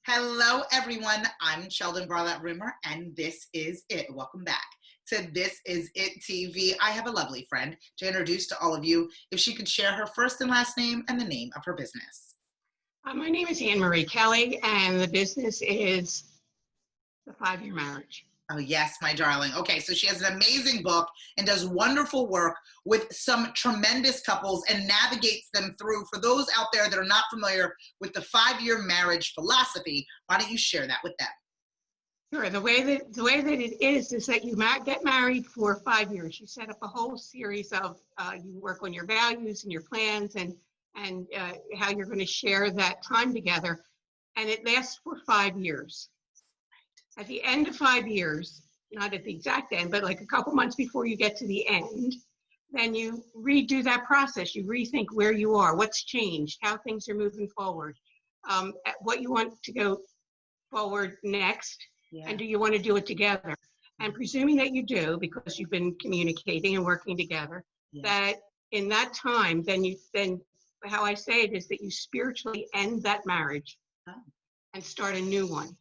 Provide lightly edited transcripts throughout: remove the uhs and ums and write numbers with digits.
Hello, everyone. I'm Cheldin Barlatt Rumer, and this is it. Welcome back to This Is It TV. I have a lovely friend to introduce to all of you. If she could share her first and last name and the name of her business. My name is Annmarie Kelly, and the business is The 5-Year Marriage. Oh, yes, my darling. Okay, so she has an amazing book and does wonderful work with some tremendous couples and navigates them through. For those out there that are not familiar with the 5-year marriage philosophy, why don't you share that with them? Sure. The way that it is that you get married for 5 years. You set up a whole series of you work on your values and your plans and how you're going to share that time together, and it lasts for 5 years. At the end of 5 years, not at the exact end, but like a couple months before you get to the end, then you redo that process. You rethink where you are, what's changed, how things are moving forward, what you want to go forward next, and do you want to do it together? And presuming that you do, because you've been communicating and working together, that in that time, then how I say it is that you spiritually end that marriage and start a new one.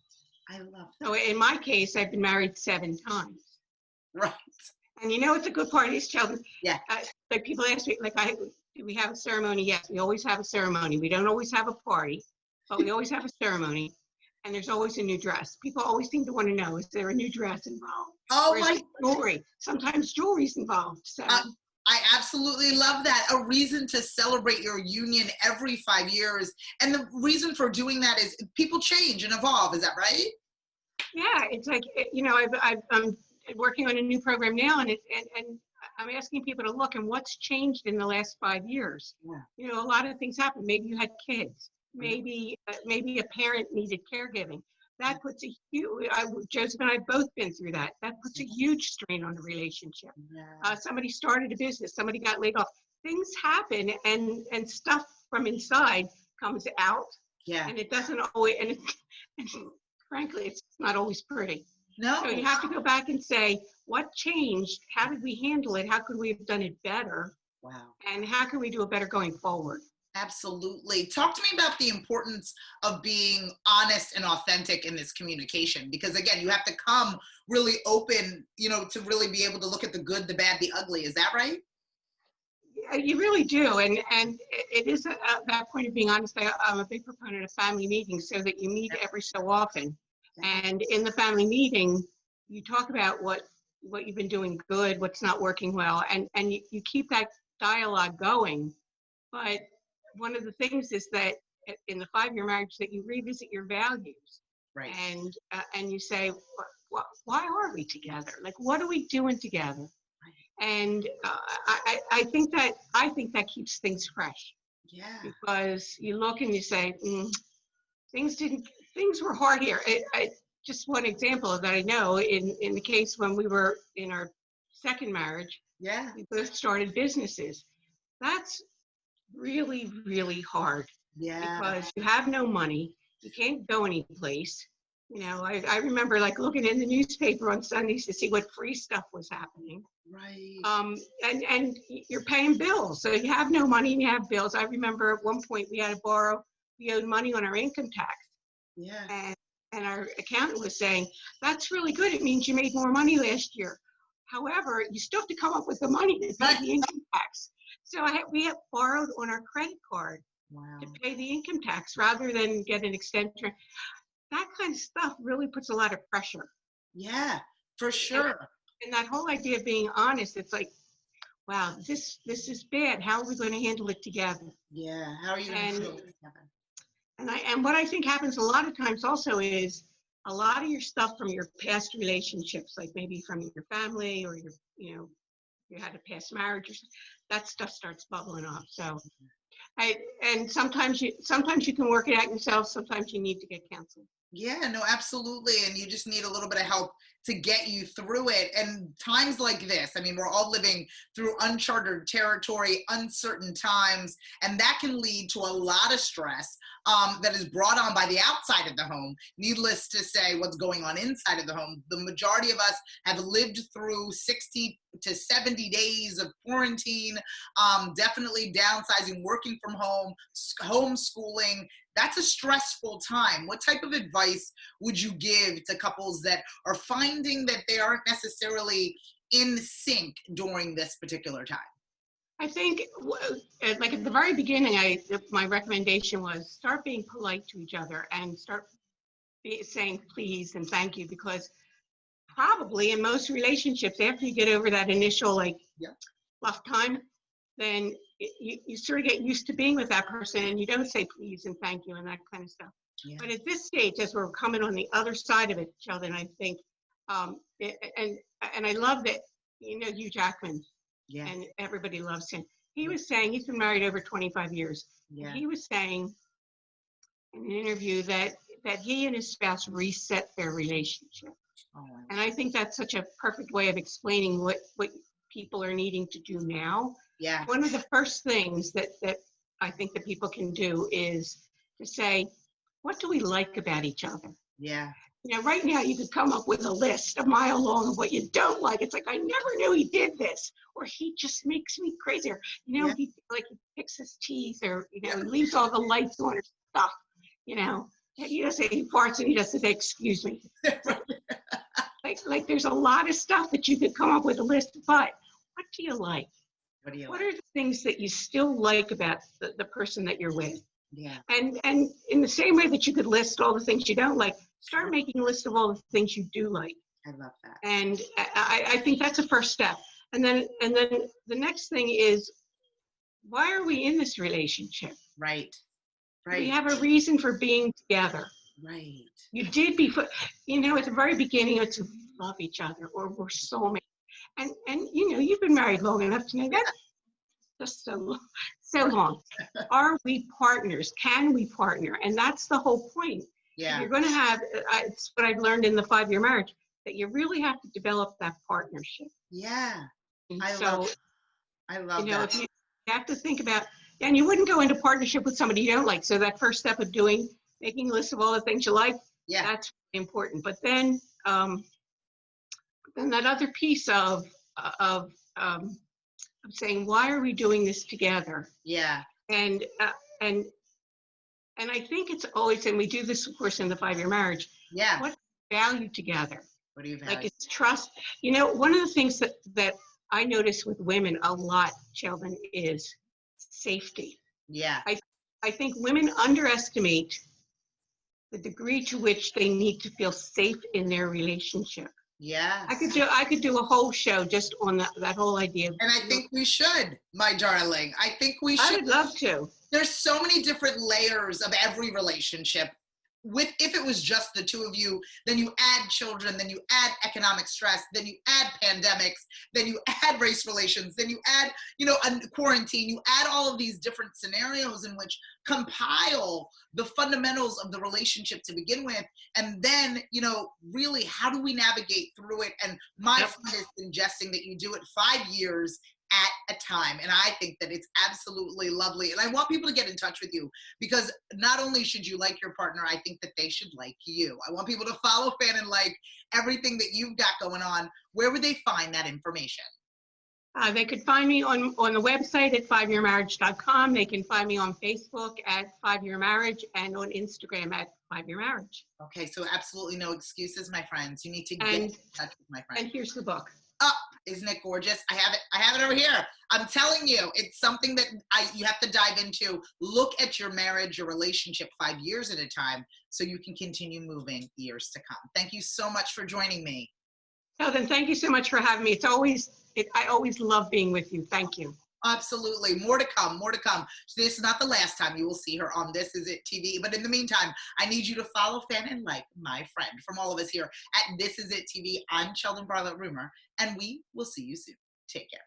I love that. So in my case, I've been married 7 times. Right. And you know what's a good part is, Cheldin? Yeah. Like people ask me, do we have a ceremony? Yes, we always have a ceremony. We don't always have a party, but we always have a ceremony. And there's always a new dress. People always seem to want to know, is there a new dress involved? Oh, my jewelry. Sometimes jewelry's involved. So. I absolutely love that. A reason to celebrate your union every 5 years. And the reason for doing that is people change and evolve. Is that right? Yeah, it's like, I'm working on a new program now, and I'm asking people to look and what's changed in the last 5 years. Yeah. A lot of things happen. Maybe you had kids. Maybe a parent needed caregiving. That puts a huge, Joseph and I have both been through that. That puts a huge strain on the relationship. Yeah. Somebody started a business, somebody got laid off. Things happen, and stuff from inside comes out. Yeah. And it doesn't always, and frankly, it's not always pretty. No. So you have to go back and say, what changed? How did we handle it? How could we have done it better? Wow. And how can we do it better going forward? Absolutely. Talk to me about the importance of being honest and authentic in this communication, because again, you have to come really open, to really be able to look at the good, the bad, the ugly. Is that right? Yeah, you really do. And it is that point of being honest. I'm a big proponent of family meetings so that you meet every so often. And in the family meeting, you talk about what you've been doing good, what's not working well, and you keep that dialogue going. But one of the things is that in the 5-year marriage that you revisit your values, right? And you say, why are we together? Like, what are we doing together? Right. And I think that keeps things fresh. Yeah. Because you look and you say, things were hard here. Just one example of that I know in the case when we were in our second marriage. Yeah. We both started businesses. That's really, really hard. Yeah. Because you have no money, you can't go any place. I remember looking in the newspaper on Sundays to see what free stuff was happening. Right. And you're paying bills, so you have no money and you have bills. I remember at one point we had to borrow. We owed money on our income tax. Yeah. And our accountant was saying, "That's really good. It means you made more money last year. However, you still have to come up with the money to pay the income tax." So we had borrowed on our credit card to pay the income tax rather than get an extension. That kind of stuff really puts a lot of pressure. Yeah, for sure. And that whole idea of being honest, it's like, wow, this is bad. How are we going to handle it together? Yeah, how are you going to handle it together? And what I think happens a lot of times also is a lot of your stuff from your past relationships, like maybe from your family or you had a past marriage, or that stuff starts bubbling up. So, and sometimes you can work it out yourself. Sometimes you need to get counseling. Yeah, no, absolutely. And you just need a little bit of help to get you through it. And times like this, I mean, we're all living through uncharted territory, uncertain times, and that can lead to a lot of stress that is brought on by the outside of the home. Needless to say, what's going on inside of the home. The majority of us have lived through 60 to 70 days of quarantine, definitely downsizing, working from home, homeschooling, That's a stressful time. What type of advice would you give to couples that are finding that they aren't necessarily in sync during this particular time? I think, like at the very beginning, my recommendation was start being polite to each other and start saying please and thank you, because probably in most relationships, after you get over that initial like Yeah. rough time, then you sort of get used to being with that person and you don't say please and thank you and that kind of stuff. Yeah. But at this stage, as we're coming on the other side of it, Sheldon, I think, and I love that, Hugh Jackman, Yeah. and everybody loves him. He was saying, he's been married over 25 years. Yeah. He was saying in an interview that he and his spouse reset their relationship. Oh, and I think that's such a perfect way of explaining what people are needing to do now. yeah. One of the first things that I think that people can do is to say, what do we like about each other? Yeah. Right now you could come up with a list a mile long of what you don't like. It's like, I never knew he did this, or he just makes me crazy, or Yeah. he picks his teeth, or he leaves all the lights on or stuff. He doesn't say he farts and he doesn't say excuse me. Like there's a lot of stuff that you could come up with a list, but what do you like? What are the things that you still like about the person that you're with? Yeah. And in the same way that you could list all the things you don't like, start making a list of all the things you do like. I love that. And I think that's a first step. And then the next thing is, why are we in this relationship? Right. We have a reason for being together. Right. You did before, at the very beginning, it's we love each other, or we're soulmates. And you've been married long enough to know that. Just so long. Are we partners? Can we partner? And that's the whole point. Yeah. You're going to have, it's what I've learned in the 5-year marriage, that you really have to develop that partnership. Yeah. And I love that. If you have to think about, and you wouldn't go into partnership with somebody you don't like. So that first step of making a list of all the things you like, that's really important. But then that other piece of saying, why are we doing this together? Yeah. And I think it's always, and we do this, of course, in the 5-year marriage. Yeah. What do you value together? What do you value? Like, it's trust. One of the things that I notice with women a lot, Cheldin, is safety. Yeah. I think women underestimate the degree to which they need to feel safe in their relationship. Yeah. I could do a whole show just on that whole idea. And I think we should, my darling. I think we should. I would love to. There's so many different layers of every relationship. If it was just the two of you, then you add children, then you add economic stress, then you add pandemics, then you add race relations, then you add, a quarantine, you add all of these different scenarios in which compile the fundamentals of the relationship to begin with. And then, really, how do we navigate through it? And my friend is suggesting that you do it 5 years at a time. And I think that it's absolutely lovely. And I want people to get in touch with you, because not only should you like your partner, I think that they should like you. I want people to follow, fan, and like everything that you've got going on. Where would they find that information? They could find me on the website at 5yearmarriage.com. They can find me on Facebook at 5-Year Marriage and on Instagram at 5-Year Marriage. Okay, so absolutely no excuses, my friends. You need to get in touch with my friend. And here's the book. Oh, isn't it gorgeous? I have it over here. I'm telling you, it's something that you have to dive into. Look at your marriage, your relationship 5 years at a time, so you can continue moving years to come. Thank you so much for joining me. Sheldin, thank you so much for having me. I always love being with you. Thank you. Absolutely. More to come, more to come. So this is not the last time you will see her on This Is It TV. But in the meantime, I need you to follow, fan, and like my friend. From all of us here at This Is It TV, I'm Cheldin Barlatt Rumer, and we will see you soon. Take care.